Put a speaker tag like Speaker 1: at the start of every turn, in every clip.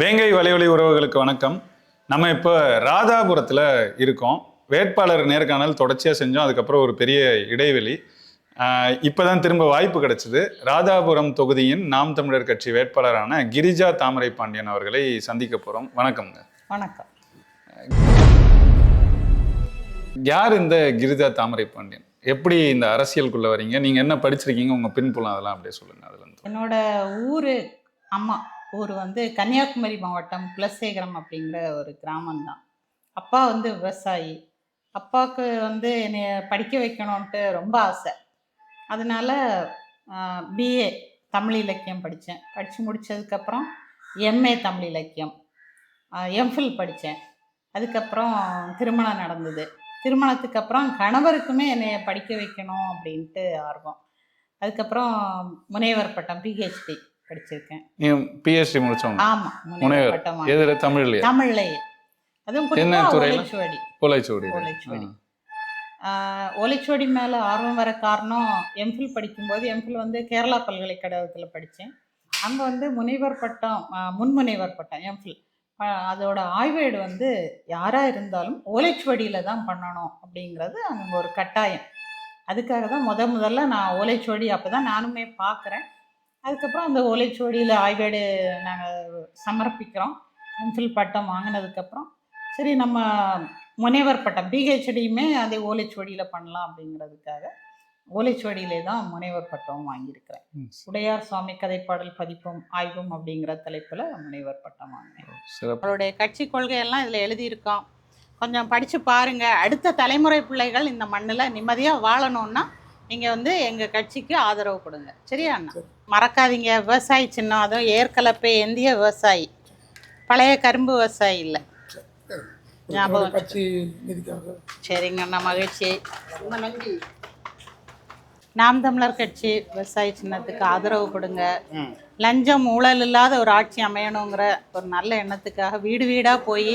Speaker 1: வேங்கை வலையொலி உறவுகளுக்கு வணக்கம். நம்ம இப்போ ராதாபுரத்தில் இருக்கோம். வேட்பாளர் நேர்காணல் தொடர்ச்சியாக செஞ்சோம். அதுக்கப்புறம் ஒரு பெரிய இடைவெளி. இப்போதான் திரும்ப வாய்ப்பு கிடைச்சிது. ராதாபுரம் தொகுதியின் நாம் தமிழர் கட்சி வேட்பாளரான கிரிஜா தாமரை பாண்டியன் அவர்களை சந்திக்க போகிறோம். வணக்கம்ங்க.
Speaker 2: வணக்கம்.
Speaker 1: யார் இந்த கிரிஜா தாமரை பாண்டியன்? எப்படி இந்த அரசியலுக்குள்ள வரீங்க? நீங்க என்ன படிச்சிருக்கீங்க? உங்க பின்புலம் அதெல்லாம் அப்படியே சொல்லுங்க. அதுல இருந்து
Speaker 2: என்னோட ஊர் வந்து கன்னியாகுமரி மாவட்டம் குலசேகரம் அப்படிங்கிற ஒரு கிராமம் தான். அப்பா வந்து விவசாயி. அப்பாவுக்கு வந்து என்னை படிக்க வைக்கணும்ன்ட்டு ரொம்ப ஆசை. அதனால பிஏ தமிழ் இலக்கியம் படித்தேன். படித்து முடித்ததுக்கப்புறம் எம்ஏ தமிழ் இலக்கியம், எம்ஃபில் படித்தேன். அதுக்கப்புறம் திருமணம் நடந்தது. திருமணத்துக்கு அப்புறம் கணவருக்குமே என்னை படிக்க வைக்கணும் அப்படின்ட்டு ஆர்வம். அதுக்கப்புறம் முனைவர் பட்டம் பிஹெச்டி படிச்சிருக்கேன்.
Speaker 1: பிஹெச்டி முடிச்சோம்.
Speaker 2: ஆமா, முனைவர் பட்டம்.
Speaker 1: எதுல? தமிழ்லயே.
Speaker 2: அதுவும் குறிப்பா ஓலைச்சுவடி. ஓலைச்சுவடி மேல ஆர்வம் வர காரணம், எம்ஃபில் படிக்கும்போது எம்ஃபில் வந்து கேரளா பல்கலைக்கழகத்தில் படித்தேன். அங்கே வந்து முனைவர் பட்டம், முன்முனைவர் பட்டம் எம்ஃபில், அதோட ஆய்வேடு வந்து யாராக இருந்தாலும் ஓலைச்சுவடியில் தான் பண்ணணும் அப்படிங்கிறது அங்கே ஒரு கட்டாயம். அதுக்காக தான் முதல்ல நான் ஓலைச்சுவடி அப்போ தான் நானுமே பார்க்குறேன். அதுக்கப்புறம் அந்த ஓலைச்சுவடியில் ஆய்வேடு நாங்கள் சமர்ப்பிக்கிறோம். எம்ஃபில் பட்டம் வாங்கினதுக்கப்புறம் சரி நம்ம முனைவர் பட்டம் பிஹெச்டியுமே அதே ஓலைச்சுவடியில் பண்ணலாம் அப்படிங்கிறதுக்காக ஓலைச்சுவடியிலே தான் முனைவர் பட்டம் வாங்கியிருக்கிறேன். உடையார் சுவாமி கதைப்பாடல் பதிப்பும் ஆய்வும் அப்படிங்கிற தலைப்பில் முனைவர் பட்டம் வாங்கினேன். அவருடைய கட்சி கொள்கையெல்லாம் இதில் எழுதியிருக்கோம். கொஞ்சம் படித்து பாருங்கள். அடுத்த தலைமுறை பிள்ளைகள் இந்த மண்ணில் நிம்மதியாக வாழணுன்னா நீங்கள் வந்து எங்கள் கட்சிக்கு ஆதரவு கொடுங்க. சரியா அண்ணா? மறக்காதீங்க, விவசாயி சின்னம். அதுவும் ஏற்கலப்பே இந்திய விவசாயி, பழைய கரும்பு விவசாயி இல்லை. ஞாபகம். சரிங்க அண்ணா, மகிழ்ச்சி. ரொம்ப நன்றி. நாம் தமிழர் கட்சி விவசாய சின்னத்துக்கு ஆதரவு கொடுங்க. லஞ்சம் ஊழல் இல்லாத ஒரு ஆட்சி அமையணுங்கிற ஒரு நல்ல எண்ணத்துக்காக வீடு வீடாக போய்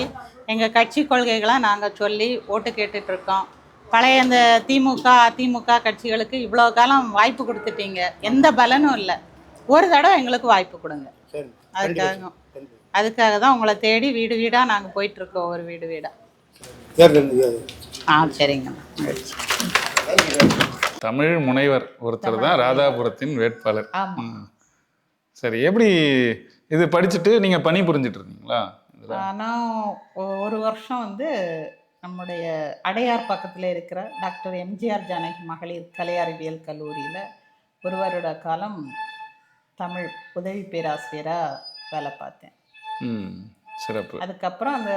Speaker 2: எங்கள் கட்சி கொள்கைகளை நாங்கள் சொல்லி ஓட்டு கேட்டுட்ருக்கோம். பழைய இந்த திமுக அதிமுக கட்சிகளுக்கு இவ்வளோ காலம் வாய்ப்பு கொடுத்துட்டீங்க, எந்த பலனும் இல்லை. ஒரு தடவை எங்களுக்கு வாய்ப்பு கொடுங்க. அதுக்காக தான் உங்களை தேடி வீடு வீடாக நாங்கள் போயிட்டுருக்கோம். ஒரு வீடு வீடாக. சரிங்க.
Speaker 1: தமிழ் முனைவர் ஒருத்தர் தான் ராதாபுரத்தின் வேட்பாளர். சரி, எப்படி இது படிச்சுட்டு நீங்க பணி புரிஞ்சிட்டு இருக்கீங்களா?
Speaker 2: நான் ஒரு வருஷம் வந்து நம்முடைய அடையார் பக்கத்தில் இருக்கிற டாக்டர் எம்ஜிஆர் ஜானகி மகளிர் கலை அறிவியல் கல்லூரியில் ஒரு வருட காலம் தமிழ் உதவி பேராசிரியராக வேலை பார்த்தேன்.
Speaker 1: சிறப்பு.
Speaker 2: அதுக்கப்புறம் அந்த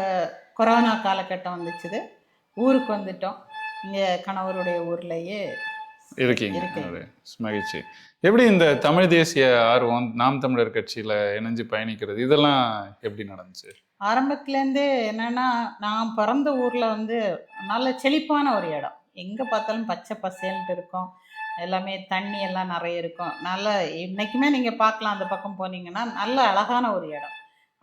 Speaker 2: கொரோனா காலகட்டம் வந்துச்சுது, ஊருக்கு வந்துட்டோம். இங்கே கணவருடைய ஊர்லேயே
Speaker 1: இருக்கீங்க. மகிழ்ச்சி. எப்படி இந்த தமிழ் தேசிய ஆர்வம், நாம் தமிழர் கட்சியில் இணைஞ்சு பயணிக்கிறது, இதெல்லாம் எப்படி நடந்துச்சு?
Speaker 2: ஆரம்பத்துலேருந்தே என்னென்னா, நான் பிறந்த ஊரில் வந்து நல்ல செழிப்பான ஒரு இடம். எங்கே பார்த்தாலும் பச்சை பசேல்ட்டு இருக்கும். எல்லாமே தண்ணி எல்லாம் நிறைய இருக்கும். நல்ல இன்றைக்குமே நீங்கள் பார்க்கலாம், அந்த பக்கம் போனீங்கன்னா நல்ல அழகான ஒரு இடம்.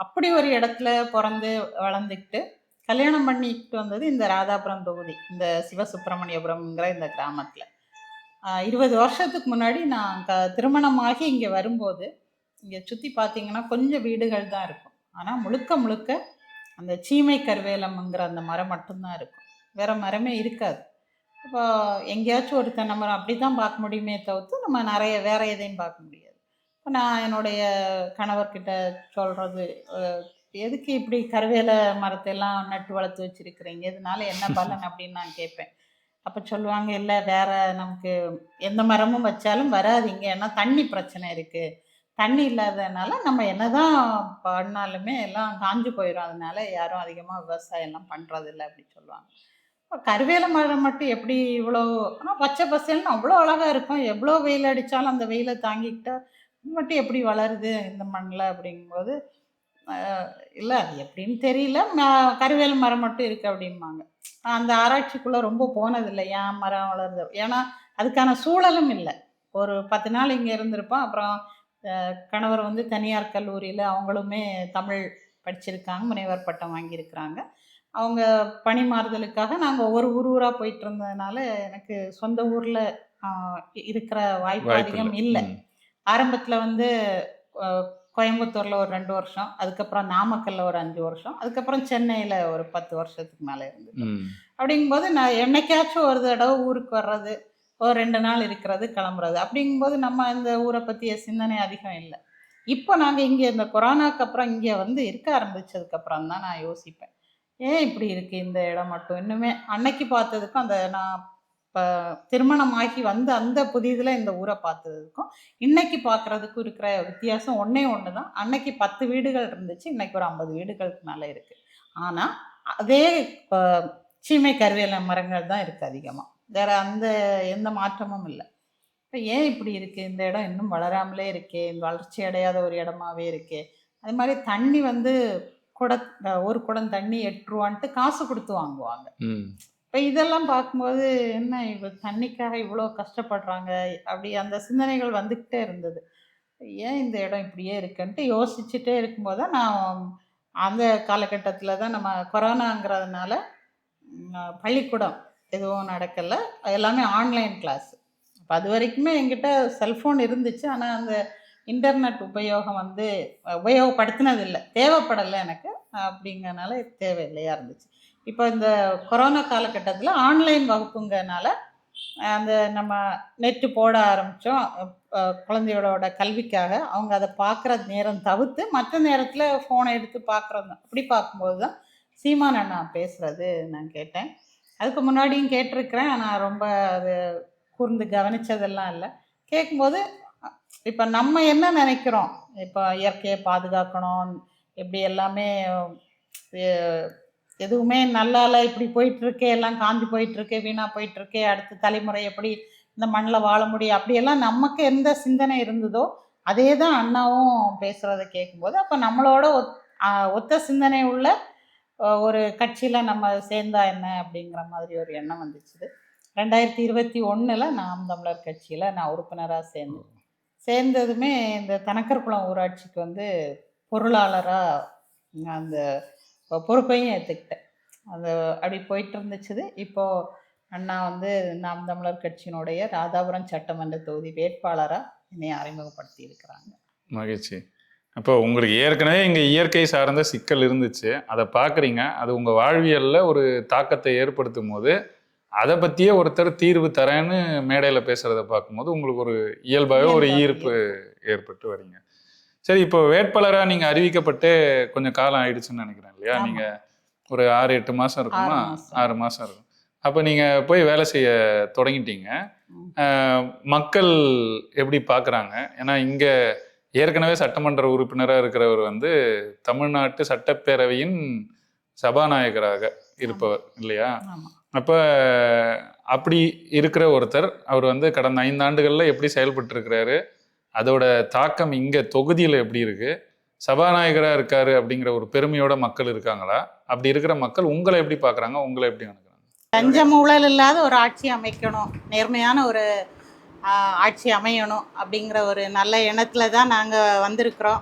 Speaker 2: அப்படி ஒரு இடத்துல பிறந்து வளர்ந்துக்கிட்டு கல்யாணம் பண்ணிக்கிட்டு வந்தது இந்த ராதாபுரம் தொகுதி, இந்த சிவசுப்பிரமணியபுரம்ங்கிற இந்த கிராமத்தில். 20 வருஷத்துக்கு முன்னாடி நான் திருமணமாகி இங்கே வரும்போது இங்கே சுற்றி பார்த்தீங்கன்னா கொஞ்சம் வீடுகள் தான் இருக்கும். ஆனால் முழுக்க முழுக்க அந்த சீமை கருவேலம்ங்கிற அந்த மரம் மட்டும்தான் இருக்கும். வேறு மரமே இருக்காது. இப்போ எங்கேயாச்சும் ஒரு தென்னை மரம் அப்படி தான் பார்க்க முடியுமே தவிர்த்து நம்ம நிறைய வேறு எதையும் பார்க்க முடியாது. இப்போ நான் என்னுடைய கணவர்கிட்ட சொல்கிறது, எதுக்கு இப்படி கருவேல மரத்தையெல்லாம் நட்டு வளர்த்து வச்சுருக்கிறீங்க, இதனால என்ன பலன் அப்படின்னு நான் கேட்பேன். அப்போ சொல்லுவாங்க, இல்லை வேறு நமக்கு எந்த மரமும் வச்சாலும் வராதிங்க, ஏன்னா தண்ணி பிரச்சனை இருக்குது. தண்ணி இல்லாததுனால நம்ம என்ன தான் பண்ணாலுமே எல்லாம் காஞ்சு போயிடும். அதனால யாரும் அதிகமாக விவசாயம்லாம் பண்ணுறதில்ல அப்படி சொல்லுவாங்க. இப்போ கருவேல மரம் மட்டும் எப்படி இவ்வளோ, ஆனால் பச்சை பசேல்னு அவ்வளோ அழகாக இருக்கும். எவ்வளோ வெயில் அடித்தாலும் அந்த வெயிலை தாங்கிக்கிட்டா மட்டும் எப்படி வளருது இந்த மண்ணில் அப்படிங்கும்போது, இல்லை அது எப்படின்னு தெரியல, கருவேல மரம் மட்டும் இருக்குது அப்படிம்பாங்க. அந்த ஆராய்ச்சிக்குள்ளே ரொம்ப போனதில்லை, ஏன் மரம் வளருது. ஏன்னா அதுக்கான சூழலும் இல்லை. ஒரு 10 நாள் இங்கே இருந்திருப்போம். அப்புறம் கணவர் வந்து தனியார் கல்லூரியில் அவங்களுமே தமிழ் படிச்சிருக்காங்க, முனைவர் பட்டம் வாங்கியிருக்கிறாங்க. அவங்க பணி மாறுதலுக்காக நாங்கள் ஒரு ஊராக போயிட்டு இருந்ததுனால எனக்கு சொந்த ஊரில் இருக்கிற வாய்ப்பு அதிகம் இல்லை. ஆரம்பத்தில் வந்து கோயம்புத்தூரில் ஒரு 2 வருஷம், அதுக்கப்புறம் நாமக்கல்ல ஒரு 5 வருஷம், அதுக்கப்புறம் சென்னையில் ஒரு 10 வருஷத்துக்கு மேலே இருந்துட்டோம்.
Speaker 1: ம்.
Speaker 2: அப்படிங்கும்போது நான் என்னைக்காச்சும் ஒரு தடவை ஊருக்கு வர்றது, ஒரு 2 நாள் இருக்கிறது, கிளம்புறது. அப்படிங்கும்போது நம்ம இந்த ஊரை பற்றிய சிந்தனை அதிகம் இல்லை. இப்போ நாங்கள் இங்கே இந்த கொரோனாக்கு அப்புறம் இங்கே வந்து இருக்க ஆரம்பிச்சதுக்கப்புறம் தான் நான் யோசிப்பேன். ஏன் இப்படி இருக்கு இந்த இடம் மட்டும்? இன்னுமே அன்னைக்கு பார்த்ததுக்கும் அந்த நான் இப்போ திருமணமாகி வந்த அந்த புதிதில் இந்த ஊரை பார்த்ததுக்கும் இன்னைக்கு பார்க்குறதுக்கும் இருக்கிற வித்தியாசம் ஒன்றே ஒன்று தான். அன்னைக்கு 10 வீடுகள் இருந்துச்சு, இன்னைக்கு ஒரு 50 வீடுகளுக்கு மேலே இருக்குது. ஆனால் அதே சீமை கருவேல மரங்கள் தான் இருக்குது அதிகமாக. வேற அந்த எந்த மாற்றமும் இல்லை. இப்போ ஏன் இப்படி இருக்குது இந்த இடம் இன்னும் வளராமலே இருக்கே, வளர்ச்சி அடையாத ஒரு இடமாவே இருக்கே. அது மாதிரி தண்ணி வந்து குட ஒரு குடம் தண்ணி 8 ரூபான்ட்டு காசு கொடுத்து வாங்குவாங்க.
Speaker 1: ம்.
Speaker 2: இப்போ இதெல்லாம் பார்க்கும்போது என்ன தண்ணிக்காக இவ்வளோ கஷ்டப்படுறாங்க, அப்படி அந்த சிந்தனைகள் வந்துக்கிட்டே இருந்தது. ஏன் இந்த இடம் இப்படியே இருக்குன்ட்டு யோசிச்சுட்டே இருக்கும்போது தான் நான் அந்த காலகட்டத்தில் தான் நம்ம கொரோனாங்கிறதுனால பள்ளிக்கூடம் எதுவும் நடக்கலை, எல்லாமே ஆன்லைன் கிளாஸ். அப்போ அது வரைக்குமே என்கிட்ட செல்ஃபோன் இருந்துச்சு, ஆனால் அந்த இன்டர்நெட் உபயோகம் வந்து உபயோகப்படுத்தினது இல்லை, தேவைப்படலை எனக்கு. அப்படிங்கிறனால தேவையில்லையா இருந்துச்சு. இப்போ இந்த கொரோனா காலகட்டத்தில் ஆன்லைன் வகுப்புங்கிறனால அந்த நம்ம நெட்டு போட ஆரம்பித்தோம். குழந்தையோட கல்விக்காக அவங்க அதை பார்க்குற நேரம் தவிர்த்து மற்ற நேரத்தில் ஃபோனை எடுத்து பார்க்குறது. அப்படி பார்க்கும்போது தான் சீமான் அண்ணா பேசுகிறது நான் கேட்டேன். அதுக்கு முன்னாடியும் கேட்டிருக்கிறேன், ஆனால் ரொம்ப அது கூர்ந்து கவனித்ததெல்லாம் இல்லை. கேட்கும்போது இப்போ நம்ம என்ன நினைக்கிறோம், இப்போ இயற்கையை பாதுகாக்கணும், எப்படி எல்லாமே எதுவுமே நல்லால இப்படி போயிட்டுருக்கே, எல்லாம் காஞ்சி போயிட்டுருக்கே, வீணாக போயிட்டுருக்கே, அடுத்த தலைமுறை எப்படி இந்த மண்ணில் வாழ முடியும், அப்படியெல்லாம் நமக்கு எந்த சிந்தனை இருந்ததோ அதே தான் அண்ணாவும் பேசுகிறத கேட்கும்போது, அப்போ நம்மளோட ஒத்த சிந்தனை உள்ள ஒரு கட்சியில் நம்ம சேர்ந்தா என்ன அப்படிங்கிற மாதிரி ஒரு எண்ணம் வந்துச்சு. 2021 நாம் தமிழர் கட்சியில் நான் உறுப்பினராக சேர்ந்ததுமே இந்த தனக்கர்குளம் ஊராட்சிக்கு வந்து பொருளாளராக அந்த பொறுப்பையும் ஏற்றுக்கிட்டேன். அது அப்படி போயிட்டு இருந்துச்சு. இப்போது அண்ணா வந்து நாம் தமிழர் கட்சியினுடைய ராதாபுரம் சட்டமன்ற தொகுதி வேட்பாளராக என்னை அறிமுகப்படுத்தி இருக்கிறாங்க.
Speaker 1: மகிழ்ச்சி. அப்போ உங்களுக்கு ஏற்கனவே இங்கே இயற்கை சார்ந்த சிக்கல் இருந்துச்சு, அதை பார்க்குறீங்க, அது உங்கள் வாழ்வியலில் ஒரு தாக்கத்தை ஏற்படுத்தும் போது அதை பற்றியே ஒருத்தர் தீர்வு தரேன்னு மேடையில் பேசுகிறத பார்க்கும்போது உங்களுக்கு ஒரு இயல்பாகவே ஒரு ஈர்ப்பு ஏற்பட்டு வரீங்க. சரி, இப்போ வேட்பாளராக நீங்கள் அறிவிக்கப்பட்டு கொஞ்சம் காலம் ஆயிடுச்சுன்னு நினைக்கிறேன் இல்லையா? நீங்கள் ஒரு 6-8 மாதம் இருக்குமா? 6 மாதம் இருக்கும். அப்போ நீங்கள் போய் வேலை செய்ய தொடங்கிட்டீங்க. மக்கள் எப்படி பார்க்குறாங்க? ஏன்னா இங்கே ஏற்கனவே சட்டமன்ற உறுப்பினராக இருக்கிறவர் வந்து தமிழ்நாட்டு சட்டப்பேரவையின் சபாநாயகராக இருப்பவர் இல்லையா? அப்போ அப்படி இருக்கிற ஒருத்தர் அவர் வந்து கடந்த 5 ஆண்டுகளில் எப்படி செயல்பட்டு இருக்கிறாரு, அதோட தாக்கம் இங்கே தொகுதியில் எப்படி இருக்குது, சபாநாயகராக இருக்காரு அப்படிங்கிற ஒரு பெருமையோட மக்கள் இருக்காங்களா? அப்படி இருக்கிற மக்கள் உங்களை எப்படி பார்க்குறாங்க, உங்களை எப்படி நினைக்கிறாங்க?
Speaker 2: லஞ்சம் ஊழல் இல்லாத ஒரு ஆட்சி அமைக்கணும், நேர்மையான ஒரு ஆட்சி அமையணும் அப்படிங்கிற ஒரு நல்ல எண்ணத்துல தான் நாங்கள் வந்திருக்கிறோம்.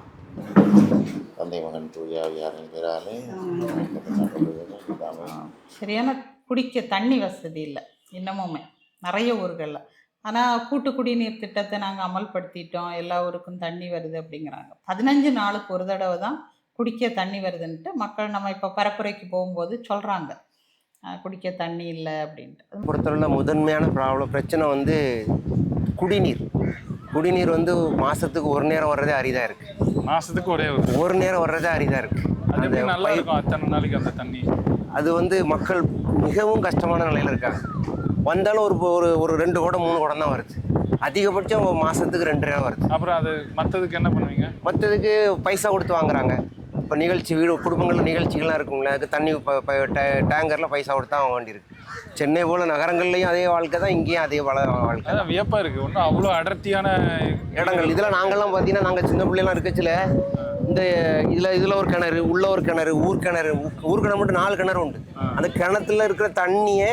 Speaker 3: தந்தை மகன் தூயாவியாரின் பேராலே
Speaker 2: சரியான குடிக்க தண்ணி வசதி இல்லை இன்னமுமே நிறைய ஊர்களில். ஆனால் கூட்டு குடிநீர் திட்டத்தை நாங்கள் அமல்படுத்திட்டோம், எல்லா ஊருக்கும் தண்ணி வருது அப்படிங்கிறாங்க. 15 நாளுக்கு ஒரு தடவை தான் குடிக்க தண்ணி வருதுன்ட்டு மக்கள் நம்ம இப்போ பரப்புரைக்கு போகும்போது சொல்கிறாங்க, குடிக்க தண்ணி இல்லை அப்படின்ட்டு.
Speaker 4: பொறுத்தவரை முதன்மையான பிரச்சனை வந்து குடிநீர் வந்து மாதத்துக்கு ஒரு நேரம் வர்றதே அரிதாக இருக்குது.
Speaker 1: மாதத்துக்கு ஒரு நேரம்
Speaker 4: வர்றதே அரிதாக இருக்குது.
Speaker 1: அது நல்லா இருக்கும் அத்தனை நாளைக்கு அந்த தண்ணி.
Speaker 4: அது வந்து மக்கள் மிகவும் கஷ்டமான நிலையில் இருக்காங்க. வந்தாலும் ஒரு 2 குடம் 3 குடம் தான் வருது, அதிகபட்சம் மாதத்துக்கு 2 நேரம் வருது.
Speaker 1: அப்புறம் அது மற்றதுக்கு என்ன பண்ணுவீங்க?
Speaker 4: மற்றதுக்கு பைசா கொடுத்து வாங்குறாங்க. இப்போ வீடு குடும்பங்களில் நிகழ்ச்சிகள்லாம் இருக்குங்களே, அதுக்கு தண்ணி டேங்கரில் பைசா கொடுத்து தான் வாங்க வேண்டியிருக்கு. சென்னை போல் நகரங்கள்லையும் அதே வாழ்க்கை தான், இங்கேயும் அதே வாழ்க்கை.
Speaker 1: அதான் வியப்பாக இருக்குது. ஒன்றும் அவ்வளோ அடர்த்தியான
Speaker 4: இடங்கள் இதில் நாங்கள்லாம் பார்த்தீங்கன்னா, நாங்கள் சின்ன பிள்ளைலாம் இருக்கச்சில் இந்த இதில் ஒரு கிணறு, உள்ள ஒரு கிணறு, ஊர் கிணறு மட்டும் 4 கிணறு உண்டு. அந்த கிணத்துல இருக்கிற தண்ணியை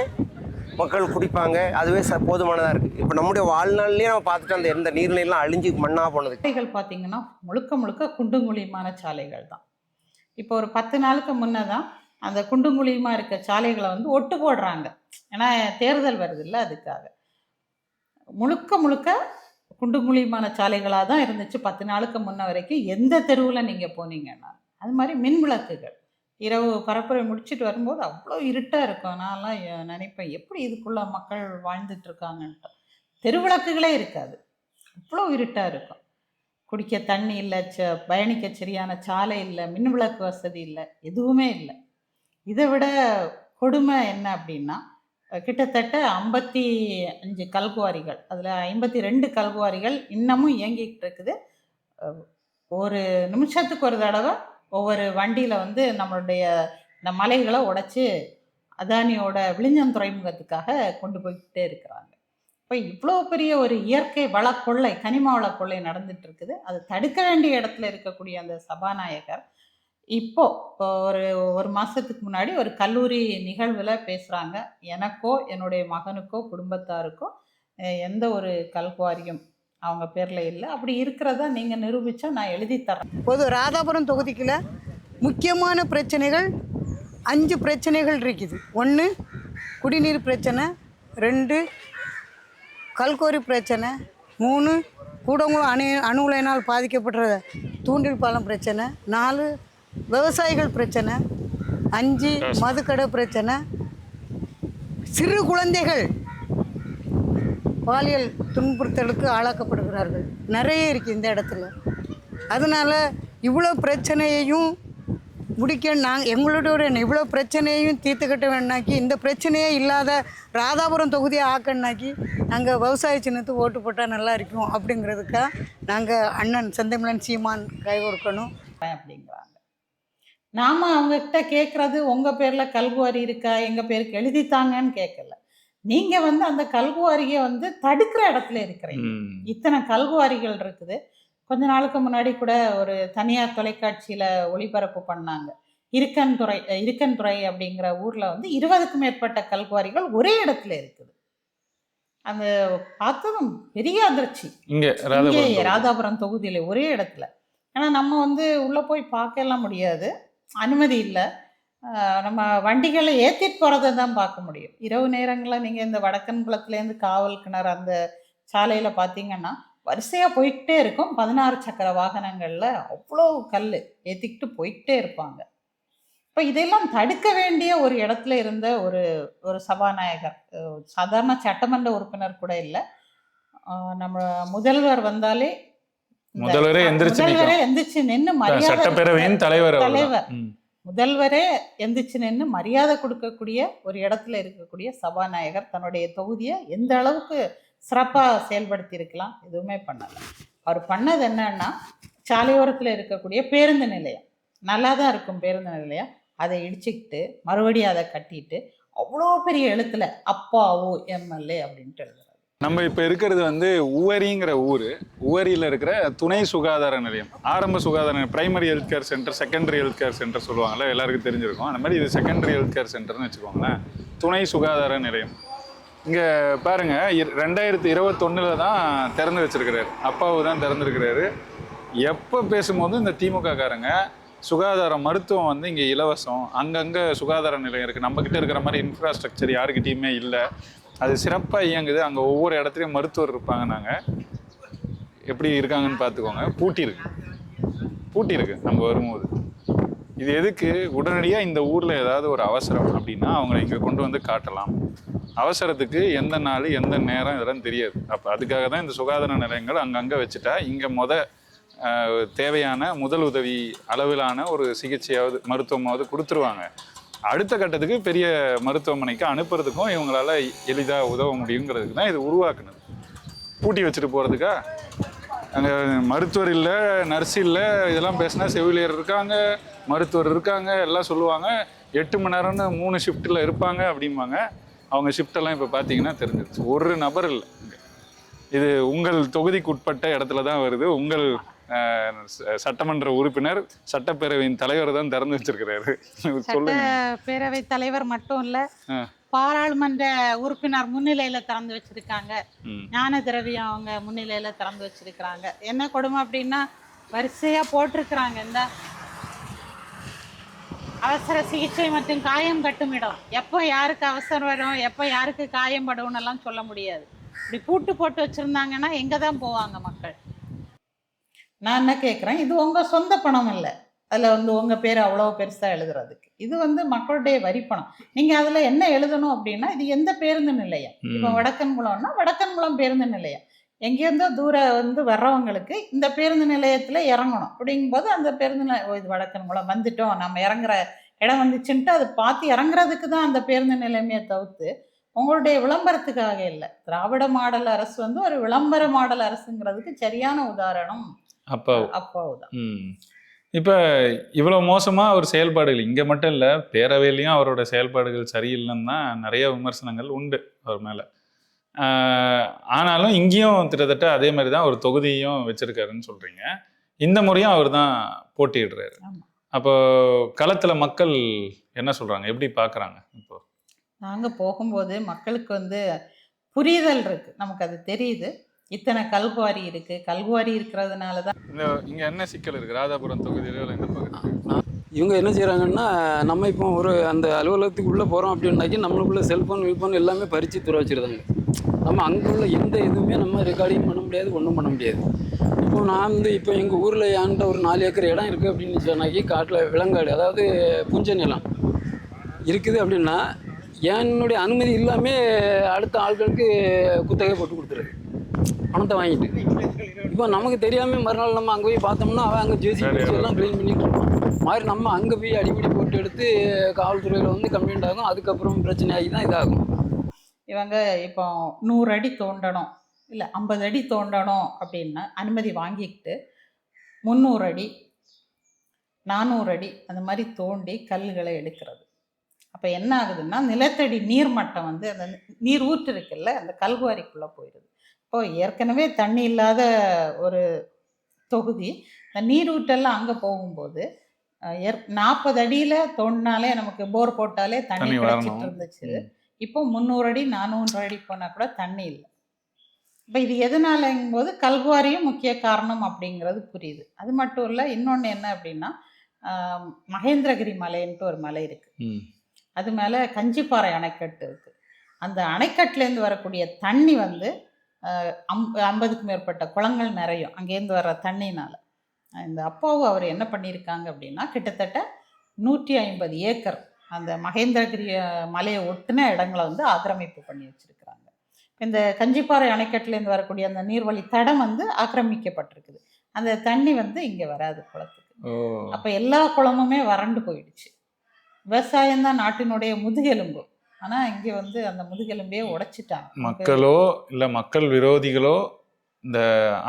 Speaker 4: மக்கள் குடிப்பாங்க, அதுவே போதுமானதாக இருக்குது. இப்போ நம்முடைய வாழ்நாள்லேயே நம்ம பார்த்துட்டு அந்த எந்த நீர்நிலையெல்லாம் அழிஞ்சு மண்ணாக போனது.
Speaker 2: சாலைகள் பார்த்தீங்கன்னா முழுக்க குண்டும் குழியுமான சாலைகள் தான். இப்போ ஒரு 10 நாளுக்கு முன்னே தான் அந்த குண்டும் குழியுமாக இருக்க சாலைகளை வந்து ஒட்டு போடுறாங்க. ஏன்னா தேர்தல் வருது இல்லை, அதுக்காக முழுக்க குண்டுங்குழியமான சாலைகளாக தான் இருந்துச்சு 10 நாளுக்கு முன்ன வரைக்கும். எந்த தெருவில் நீங்கள் போனீங்கன்னா அது மாதிரி மின் விளக்குகள் இரவு பரப்புரை முடிச்சுட்டு வரும்போது அவ்வளோ இருட்டாக இருக்கும். நான்லாம் நினைப்பேன் எப்படி இதுக்குள்ளே மக்கள் வாழ்ந்துட்டு இருக்காங்கன்ட்டு. தெருவிளக்குகளே இருக்காது, அவ்வளோ இருட்டாக இருக்கும். குடிக்க தண்ணி இல்லை, பயணிக்க சரியான சாலை இல்லை, மின் விளக்கு வசதி இல்லை, எதுவுமே இல்லை. இதை விட கொடுமை என்ன அப்படின்னா, கிட்டத்தட்ட 55 கல்குவாரிகள், அதில் 52 கல்குவாரிகள் இன்னமும் இயங்கிக்கிட்டு இருக்குது. ஒரு நிமிஷத்துக்கு ஒரு தடவை ஒவ்வொரு வண்டியில் வந்து நம்மளுடைய இந்த மலைகளை உடைச்சி அதானியோட விழிஞம் துறைமுகத்துக்காக கொண்டு போய்கிட்டே இருக்கிறாங்க. இப்போ இவ்வளோ பெரிய ஒரு இயற்கை வளக்கொள்ளை, கனிம வளக்கொள்ளை நடந்துட்டு இருக்குது. அது தடுக்க வேண்டிய இடத்துல இருக்கக்கூடிய அந்த சபாநாயகர் இப்போ ஒரு மாதத்துக்கு முன்னாடி ஒரு கல்லூரி நிகழ்வில் பேசுகிறாங்க, எனக்கோ என்னுடைய மகனுக்கோ குடும்பத்தாருக்கோ எந்த ஒரு கல்குவாரியும் அவங்க பேரில் இல்லை, அப்படி இருக்கிறதா நீங்கள் நிரூபித்தா நான் எழுதி தரேன்.
Speaker 5: பொது ராதாபுரம் தொகுதிக்குள்ள முக்கியமான பிரச்சனைகள் 5 பிரச்சனைகள் இருக்குது. 1 குடிநீர் பிரச்சனை, 2 கல்குவாரி பிரச்சனை, 3 கூடங்குளம் அணு உலையினால் பாதிக்கப்படுற தூண்டில் பாலம் பிரச்சனை, 4 விவசாயிகள் பிரச்சனை, 5 மதுக்கடை பிரச்சனை, சிறு குழந்தைகள் பாலியல் துன்புறுத்தலுக்கு ஆளாக்கப்படுகிறார்கள், நிறைய இருக்குது இந்த இடத்துல. அதனால் இவ்வளோ பிரச்சனையையும் முடிக்க எங்களுடைய இவ்வளோ பிரச்சனையையும் தீர்த்துக்கிட்ட வேணாக்கி, இந்த பிரச்சனையே இல்லாத ராதாபுரம் தொகுதியை ஆக்கணுனாக்கி நாங்கள் விவசாய சின்னத்துக்கு ஓட்டு போட்டால் நல்லா இருக்கும் அப்படிங்கிறதுக்காக நாங்கள் அண்ணன் செந்தமிழன் சீமான் கை கொடுக்கணும்
Speaker 2: அப்படிங்கிறாங்க. நாம் அவங்கக்கிட்ட கேட்குறது உங்கள் பேரில் கல்குவாரி இருக்கா, எங்கள் பேருக்கு எழுதித்தாங்கன்னு கேட்கல. நீங்கள் வந்து அந்த கல்குவாரியை வந்து தடுக்கிற இடத்துல இருக்கிறீங்க. இத்தனை கல்குவாரிகள் இருக்குது. கொஞ்ச நாளுக்கு முன்னாடி கூட ஒரு தனியார் தொலைக்காட்சியில் ஒளிபரப்பு பண்ணாங்க. இருக்கன்துறை அப்படிங்கிற ஊரில் வந்து 20க்கும் மேற்பட்ட கல்குவாரிகள் ஒரே இடத்துல இருக்குது. அந்த பார்த்ததும் பெரிய அதிர்ச்சி. இங்கே ராதாபுரம் தொகுதியில் ஒரே இடத்துல. ஏன்னா நம்ம வந்து உள்ளே போய் பார்க்கலாம் முடியாது, அனுமதி இல்லை. நம்ம வண்டிகளை ஏற்றிட்டு போகிறத தான் பார்க்க முடியும். இரவு நேரங்களில் நீங்கள் இந்த வடக்கன் குளத்துலேருந்து காவல் கிணறு அந்த சாலையில் பார்த்தீங்கன்னா வரிசையாக போய்கிட்டே இருக்கும். 16 சக்கர வாகனங்களில் அவ்வளோ கல் ஏற்றிக்கிட்டு போய்கிட்டே இருப்பாங்க. இப்போ இதெல்லாம் தடுக்க வேண்டிய ஒரு இடத்துல இருந்த ஒரு சபாநாயகர், சாதாரண சட்டமன்ற உறுப்பினர் கூட இல்லை. நம்ம முதல்வர் வந்தாலே முதல்வரே எந்திரிச்சு நின்று மரியாதை,
Speaker 1: சட்டப்பேரவையின் தலைவர்
Speaker 2: முதல்வரே எந்திரிச்சு நின்று மரியாதை கொடுக்கக்கூடிய ஒரு இடத்துல இருக்கக்கூடிய சபாநாயகர் தன்னுடைய தொகுதியை எந்த அளவுக்கு சிறப்பாக செயல்படுத்தி இருக்கலாம், எதுவுமே பண்ணலை. அவர் பண்ணது என்னன்னா, சாலையோரத்தில் இருக்கக்கூடிய பேருந்து நிலையம் நல்லா தான் இருக்கும், பேருந்து நிலையம் அதை இடிச்சுக்கிட்டு மறுபடியும் அதை கட்டிட்டு அவ்வளோ பெரிய எழுத்துல அப்பாவோ எம்எல்ஏ அப்படின்ட்டு எழுதுறாரு.
Speaker 1: நம்ம இப்போ இருக்கிறது வந்து உவரிங்கிற ஊர். உவரியில் இருக்கிற துணை சுகாதார நிலையம், ஆரம்ப சுகாதார நிலையம், primary health care centre, secondary health care centre சொல்லுவாங்கள்ல, எல்லாருக்கும் தெரிஞ்சிருக்கும். அந்த மாதிரி இது செகண்டரி ஹெல்த் கேர் சென்டர்னு வச்சுக்கோங்களேன், துணை சுகாதார நிலையம். இங்கே பாருங்கள், 2021 தான் திறந்து வச்சிருக்கிறாரு, அப்பாவு தான் திறந்துருக்கிறாரு. எப்போ பேசும்போது இந்த திமுக காரங்க சுகாதாரம் மருத்துவம் வந்து இங்கே இலவசம், அங்கங்கே சுகாதார நிலையம் இருக்குது, நம்மக்கிட்ட இருக்கிற மாதிரி இன்ஃப்ராஸ்ட்ரக்சர் யாருக்கிட்டையுமே இல்லை, அது சிறப்பாக இயங்குது, அங்கே ஒவ்வொரு இடத்துலையும் மருத்துவர் இருப்பாங்க. நாங்கள் எப்படி இருக்காங்கன்னு பார்த்துக்கோங்க. பூட்டி இருக்கு நம்ம வரும்போது. இது எதுக்கு? உடனடியாக இந்த ஊரில் ஏதாவது ஒரு அவசரம் அப்படின்னா அவங்களை இங்கே கொண்டு வந்து காட்டலாம். அவசரத்துக்கு எந்த நாள் எந்த நேரம் இதெல்லாம் தெரியாது. அப்போ அதுக்காக தான் இந்த சுகாதார நிலையங்கள் அங்கங்கே வச்சுட்டா இங்கே தேவையான முதல் உதவி அளவிலான ஒரு சிகிச்சையாவது மருத்துவமாவது கொடுத்துருவாங்க. அடுத்த கட்டத்துக்கு பெரிய மருத்துவமனைக்கு அனுப்புறதுக்கும் இவங்களால எளிதாக உதவ முடியுங்கிறதுக்கு தான் இது உருவாக்குனது. பூட்டி வச்சுட்டு போகிறதுக்கா? அங்கே மருத்துவர் இல்லை, நர்ஸ் இல்லை, இதெல்லாம் பேசினா செவிலியர் இருக்காங்க, மருத்துவர் இருக்காங்க, எல்லாம் சொல்லுவாங்க. 8 மணி நேரம்னு 3 ஷிஃப்ட்டில் இருப்பாங்க அப்படிம்பாங்க. அவங்க ஷிஃப்டெல்லாம் இப்போ பார்த்தீங்கன்னா தெரிஞ்சிருச்சு. ஒரு நபர் இல்லை. இது உங்கள் தொகுதிக்கு உட்பட்ட இடத்துல தான் வருது. உங்கள் சட்டமன்ற உறுப்பினர், சட்டப்பேரவையின் தலைவர் தான் திறந்து வச்சிருக்கிறாரு.
Speaker 2: சட்டப்பேரவை தலைவர் மட்டும் இல்ல, பாராளுமன்ற உறுப்பினர் முன்னிலையில திறந்து வச்சிருக்காங்க. ஞான திரவியம் அவங்க முன்னிலையில திறந்து வச்சிருக்கிறாங்க. என்ன கொடுமை அப்படின்னா, வரிசையா போட்டிருக்கிறாங்க இந்த அவசர சிகிச்சை மற்றும் காயம் கட்டும் இடம். எப்போ யாருக்கு அவசரம் வரும், எப்போ யாருக்கு காயம் படும்னு எல்லாம் சொல்ல முடியாது. இப்படி பூட்டு போட்டு வச்சுருந்தாங்கன்னா எங்கே தான் போவாங்க மக்கள்? நான் என்ன கேட்குறேன், இது உங்கள் சொந்த பணம் இல்லை, அதில் வந்து உங்கள் பேர் அவ்வளோ பெருசாக எழுதுறதுக்கு. இது வந்து மக்களுடைய வரி பணம். நீங்கள் அதில் என்ன எழுதணும் அப்படின்னா, இது எந்த பேருந்து நிலையம், இப்போ வடக்கன்குளம்னா வடக்கன்குளம் பேருந்து நிலையம், எங்கேருந்தோ தூரம் வந்து வர்றவங்களுக்கு இந்த பேருந்து நிலையத்தில் இறங்கணும் அப்படிங்கும்போது அந்த பேருந்து இது வடக்கன்குளம் வந்துட்டோம், நம்ம இறங்குற இடம் வந்துச்சுன்ட்டு அதை பார்த்து இறங்குறதுக்கு தான் அந்த பேருந்து நிலையமே தவிர்த்து உங்களுடைய விளம்பரத்துக்காக இல்லை. திராவிட மாடல் அரசு வந்து ஒரு விளம்பர மாடல் அரசுங்கிறதுக்கு சரியான உதாரணம் அப்பாவுதான்.
Speaker 1: இப்போ இவ்வளோ மோசமாக அவர் செயல்பாடுகள் இங்கே மட்டும் இல்லை, பேரவையிலையும் அவரோட செயல்பாடுகள் சரியில்லைன்னு தான் நிறைய விமர்சனங்கள் உண்டு அவர் மேலே. ஆனாலும் இங்கேயும் கிட்டத்தட்ட அதே மாதிரி தான் ஒரு தொகுதியும் வச்சிருக்காருன்னு சொல்கிறீங்க. இந்த முறையும் அவர் தான் போட்டியிடுறாரு. அப்போ களத்தில் மக்கள் என்ன சொல்கிறாங்க, எப்படி பார்க்குறாங்க? இப்போ
Speaker 2: நாங்கள் போகும்போது மக்களுக்கு வந்து புரிதல் இருக்குது, நமக்கு அது தெரியுது. இத்தனை கல்குவாரி இருக்குது, கல்குவாரி இருக்கிறதுனால தான்
Speaker 1: இங்கே என்ன சிக்கல் இருக்குது ராதாபுரம் தொகுதியில் இந்த பகுதி?
Speaker 6: இவங்க என்ன செய்கிறாங்கன்னா, நம்ம இப்போ ஒரு அந்த அலுவலகத்துக்கு உள்ளே போகிறோம் அப்படின்னாக்கி நம்மளுக்குள்ள செல்ஃபோன் எல்லாமே பறித்து துற வச்சுருந்தாங்க. நம்ம அங்கே உள்ள எந்த இதுவுமே நம்ம ரெக்கார்டிங் பண்ண முடியாது, ஒன்றும் பண்ண முடியாது. இப்போ நான் வந்து இப்போ எங்கள் ஊரில் என்கிட்ட ஒரு 4 ஏக்கர் இடம் இருக்குது அப்படின்னு சொன்னாக்கி, காட்டில் விலங்காடு அதாவது புஞ்ச நிலம் இருக்குது அப்படின்னா என்னுடைய அனுமதி இல்லாமல் அடுத்த ஆட்களுக்கு குத்தகை போட்டு கொடுத்துருது, பணத்தை வாங்கிட்டு. இப்போ நமக்கு தெரியாமல் மறுநாள் நம்ம அங்கே போய் பார்த்தோம்னா அவன் அங்கே ஜேசிபி எல்லாம் க்ளீன் பண்ணிட்டு இருப்பான் மாதிரி நம்ம அங்கே போய் அடிப்படி போட்டு எடுத்து காவல்துறையில் வந்து கம்ப்ளைண்ட் ஆகும், அதுக்கப்புறம் பிரச்சனை ஆகி தான் இதாகும்.
Speaker 2: இவங்க இப்போ 100 அடி தோண்டணும் இல்லை 50 அடி தோண்டணும் அப்படின்னா அனுமதி வாங்கிக்கிட்டு 300 அடி 400 அடி அந்த மாதிரி தோண்டி கல்லுகளை எடுக்கிறது. அப்போ என்ன ஆகுதுன்னா, நிலத்தடி நீர்மட்டம் வந்து அந்த நீர் ஊற்று இருக்குல்ல அந்த கல்குவாரிக்குள்ளே போயிடுது. இப்போ ஏற்கனவே தண்ணி இல்லாத ஒரு தொகுதி, இந்த நீரூற்றெல்லாம் அங்கே போகும்போது 40 அடியில் தோண்டினாலே நமக்கு போர் போட்டாலே தண்ணி கிடச்சிட்டு இருந்துச்சு. இப்போ 300 அடி 400 அடி போனால் கூட தண்ணி இல்லை. இப்போ இது எதனாலங்கும் போது கல்குவாரியும் முக்கிய காரணம் அப்படிங்கிறது புரியுது. அது மட்டும் இல்லை, இன்னொன்று என்ன அப்படின்னா, மகேந்திரகிரி மலைன்ட்டு ஒரு மலை இருக்குது, அது மேலே கஞ்சிப்பாறை அணைக்கட்டு இருக்குது. அந்த அணைக்கட்டுலேருந்து வரக்கூடிய தண்ணி வந்து 50க்கும் மேற்பட்ட குளங்கள் நிறையும் அங்கேருந்து வர்ற தண்ணினால். இந்த அப்பாவு அவர் என்ன பண்ணியிருக்காங்க அப்படின்னா, கிட்டத்தட்ட 150 ஏக்கர் அந்த மகேந்திரகிரி மலையை ஒட்டின இடங்களை வந்து ஆக்கிரமிப்பு பண்ணி வச்சுருக்கிறாங்க. இந்த கஞ்சிப்பாறை அணைக்கட்டுலேருந்து வரக்கூடிய அந்த நீர்வழி தடம் வந்து ஆக்கிரமிக்கப்பட்டிருக்குது. அந்த தண்ணி வந்து இங்கே வராது குளத்துக்கு. அப்போ எல்லா குளமுமே வறண்டு போயிடுச்சு. விவசாயம்தான் நாட்டினுடைய முதுகெலும்பு, ஆனால் இங்கே வந்து அந்த முதுகெலும்பையே உடைச்சிட்டாங்க.
Speaker 1: மக்களோ இல்லை மக்கள் விரோதிகளோ இந்த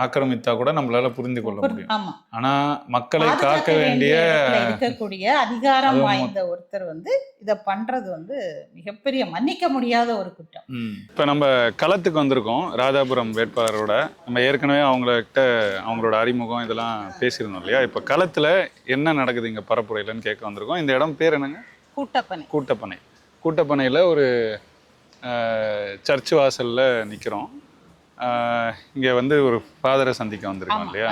Speaker 1: ஆக்கிரமித்தா கூட நம்மளால புரிந்து கொள்ள முடியும்.
Speaker 2: ஆமா,
Speaker 1: ஆனா மக்களை காக்க வேண்டிய
Speaker 2: இருக்கக்கூடிய அதிகாரம் வாய்ந்த ஒருத்தர் வந்து இதை பண்றது வந்து மிகப்பெரிய மன்னிக்க முடியாத ஒரு குற்றம்.
Speaker 1: இப்ப நம்ம களத்துக்கு வந்திருக்கோம் ராதாபுரம் வேட்பாளரோட. நம்ம ஏற்கனவே அவங்களோட அறிமுகம் இதெல்லாம் பேசியிருந்தோம் இல்லையா? இப்ப களத்துல என்ன நடக்குது இங்க பரப்புரையிலன்னு கேட்க வந்திருக்கோம். இந்த இடம் பேர் என்னங்க? கூட்டப்பனை. கூட்டப்பனையில ஒரு சர்ச் வாசல்ல நிக்கிறோம். இங்கே வந்து ஒரு ஃபாதரை சந்திக்க வந்திருக்கோம் இல்லையா?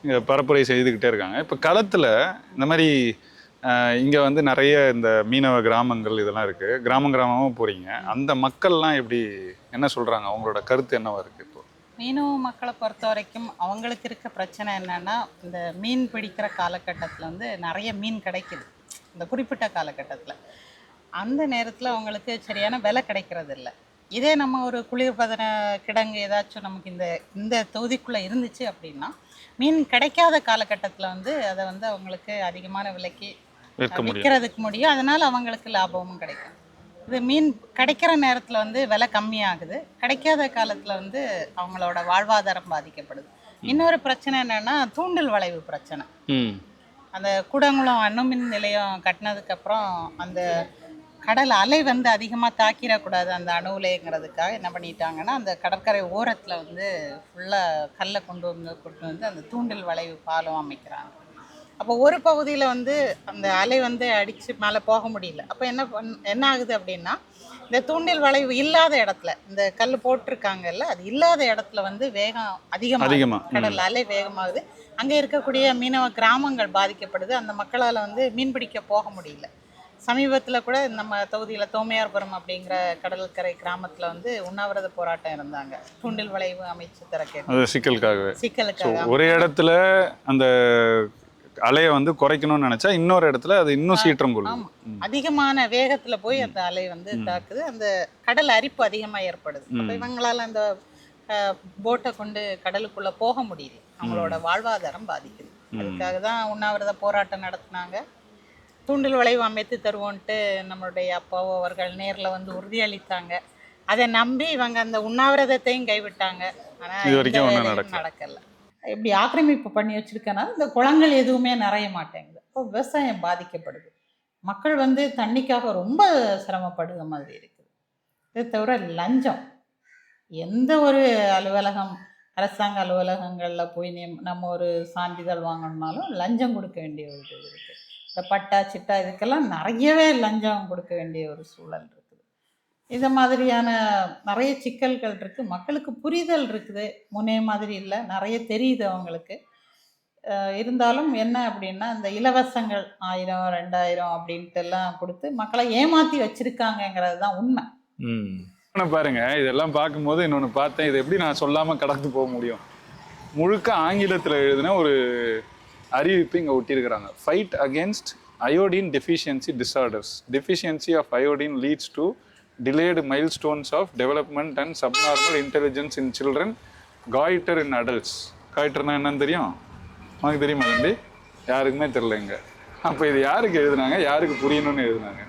Speaker 1: இங்கே பரப்புரை செய்துக்கிட்டே இருக்காங்க. இப்போ களத்தில் இந்த மாதிரி இங்கே வந்து நிறைய இந்த மீனவ கிராமங்கள் இதெல்லாம் இருக்குது, கிராமமாக போகிறீங்க. அந்த மக்கள்லாம் எப்படி என்ன சொல்கிறாங்க, அவங்களோட கருத்து என்னவா இருக்குது? இப்போ
Speaker 2: மீனவ மக்களை பொறுத்த வரைக்கும் அவங்களுக்கு இருக்க பிரச்சனை என்னென்னா, இந்த மீன் பிடிக்கிற காலகட்டத்தில் வந்து நிறைய மீன் கிடைக்குது இந்த குறிப்பிட்ட காலகட்டத்தில். அந்த நேரத்தில் அவங்களுக்கு சரியான விலை கிடைக்கிறது இல்லை. இதே நம்ம ஒரு குளிர்பதன கிடங்கு ஏதாச்சும் நமக்கு இந்த தொகுதிக்குள்ளே இருந்துச்சு அப்படின்னா, மீன் கிடைக்காத காலகட்டத்தில் வந்து அதை வந்து அவங்களுக்கு அதிகமான விலைக்கு விற்கிறதுக்கு முடியும். அதனால் அவங்களுக்கு லாபமும் கிடைக்கும். இது மீன் கிடைக்கிற நேரத்தில் வந்து விலை கம்மியாகுது, கிடைக்காத காலத்தில் வந்து அவங்களோட வாழ்வாதாரம் பாதிக்கப்படுது. இன்னொரு பிரச்சனை என்னென்னா, தூண்டில் வளைவு பிரச்சனை. அந்த கூடங்குளம் அணுமின் நிலையம் கட்டினதுக்கப்புறம் அந்த கடல் அலை வந்து அதிகமாக தாக்கிடக்கூடாது அந்த அணுவிலைங்கிறதுக்காக என்ன பண்ணிட்டாங்கன்னா, அந்த கடற்கரை ஓரத்தில் வந்து ஃபுல்லாக கல்லை கொண்டு வந்து அந்த தூண்டில் வளைவு பாலம் அமைக்கிறாங்க. அப்போ ஒரு பகுதியில் வந்து அந்த அலை வந்து அடித்து மேலே போக முடியல. அப்போ என்ன ஆகுது அப்படின்னா, இந்த தூண்டில் வளைவு இல்லாத இடத்துல இந்த கல் போட்டிருக்காங்கல்ல, அது இல்லாத இடத்துல வந்து வேகம் அதிகமாக கடல் அலை வேகமாகுது. அங்கே இருக்கக்கூடிய மீனவ கிராமங்கள் பாதிக்கப்படுது. அந்த மக்களால் வந்து மீன்பிடிக்க போக முடியல. சமீபத்தில் கூட நம்ம தொகுதியில் தோமையார்புரம் அப்படிங்கிற கடற்கரை கிராமத்தில் வந்து உண்ணாவிரத போராட்டம் இருந்தாங்க. தூண்டில் வளைவு அமைச்சு தர கேட்டு
Speaker 1: அது சிக்கலுக்காகவே.
Speaker 2: சிக்கலுக்காக
Speaker 1: ஒரு இடத்துல அந்த அலையை வந்து குறைக்கணும்னு நினைச்சா இன்னொரு இடத்துல அது இன்னும் சீற்றம் கொள்ளும்.
Speaker 2: ஆமாம், அதிகமான வேகத்தில் போய் அந்த அலை வந்து தாக்குது. அந்த கடல் அரிப்பு அதிகமாக ஏற்படுது. அப்போ இவங்களால அந்த போட்டை கொண்டு கடலுக்குள்ளே போக முடியுது. அவங்களோட வாழ்வாதாரம் பாதிக்குது. அதுக்காக தான் உண்ணாவிரத போராட்டம் நடத்தினாங்க. தூண்டில் வளைவு அமைத்து தருவோன்ட்டு நம்மளுடைய அப்பாவோ அவர்கள் நேரில் வந்து உறுதியளித்தாங்க. அதை நம்பி இவங்க அந்த உண்ணாவிரதத்தையும் கைவிட்டாங்க. ஆனால்
Speaker 1: இது வரைக்கும்
Speaker 2: எந்த
Speaker 1: ஒண்ணும்
Speaker 2: வேலையும் நடக்கலை. இப்படி ஆக்கிரமிப்பு பண்ணி வச்சிருக்கனால இந்த குளங்கள் எதுவுமே நிறைய மாட்டேங்குது. இப்போ விவசாயம் பாதிக்கப்படுது. மக்கள் வந்து தண்ணிக்காக ரொம்ப சிரமப்படுகிற மாதிரி இருக்குது. இதை தவிர லஞ்சம், எந்த ஒரு அலுவலகம், அரசாங்க அலுவலகங்களில் போய் நம்ம ஒரு சான்றிதழ் வாங்கணும்னாலும் லஞ்சம் கொடுக்க வேண்டிய ஒரு இது இருக்குது. இந்த பட்டா சிட்டா இதுக்கெல்லாம் நிறையவே லஞ்சம் கொடுக்க வேண்டிய ஒரு சூழல் இருக்குது. இந்த மாதிரியான நிறைய சிக்கல்கள் இருக்குது. மக்களுக்கு புரிதல் இருக்குது, முன்னே மாதிரி இல்லை, நிறைய தெரியுது அவங்களுக்கு. இருந்தாலும் என்ன அப்படின்னா இந்த இலவசங்கள் 1000 2000 அப்படின்ட்டு எல்லாம் கொடுத்து மக்களை ஏமாற்றி வச்சிருக்காங்கங்கிறது தான் உண்மை.
Speaker 1: பாருங்க, இதெல்லாம் பார்க்கும்போது இன்னொன்று பார்த்தேன். இது எப்படி நான் சொல்லாமல் கடந்து போக முடியும்? முழுக்க ஆங்கிலத்தில் எழுதின ஒரு அறிவிப்பு இங்கே ஒட்டியிருக்கிறாங்க. Fight against iodine deficiency disorders. Deficiency of iodine leads to delayed milestones of development and subnormal intelligence in children, goitre in adults. காய்டர்னா என்னன்னு தெரியும்? உனக்கு தெரியுமா தம்பி? யாருக்குமே தெரிலங்க. அப்போ இது யாருக்கு எழுதுனாங்க? யாருக்கு புரியணும்னு எழுதுனாங்க?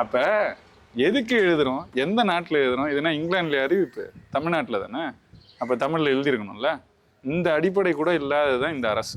Speaker 1: அப்போ எதுக்கு எழுதுகிறோம்? எந்த நாட்டில் எழுதுகிறோம்? இதுனா இங்கிலாண்டில் அறிவிப்பு, தமிழ்நாட்டில் தானே. அப்போ தமிழில் எழுதியிருக்கணும்ல. இந்த அடிப்படை கூட இல்லாதது தான் இந்த அரசு.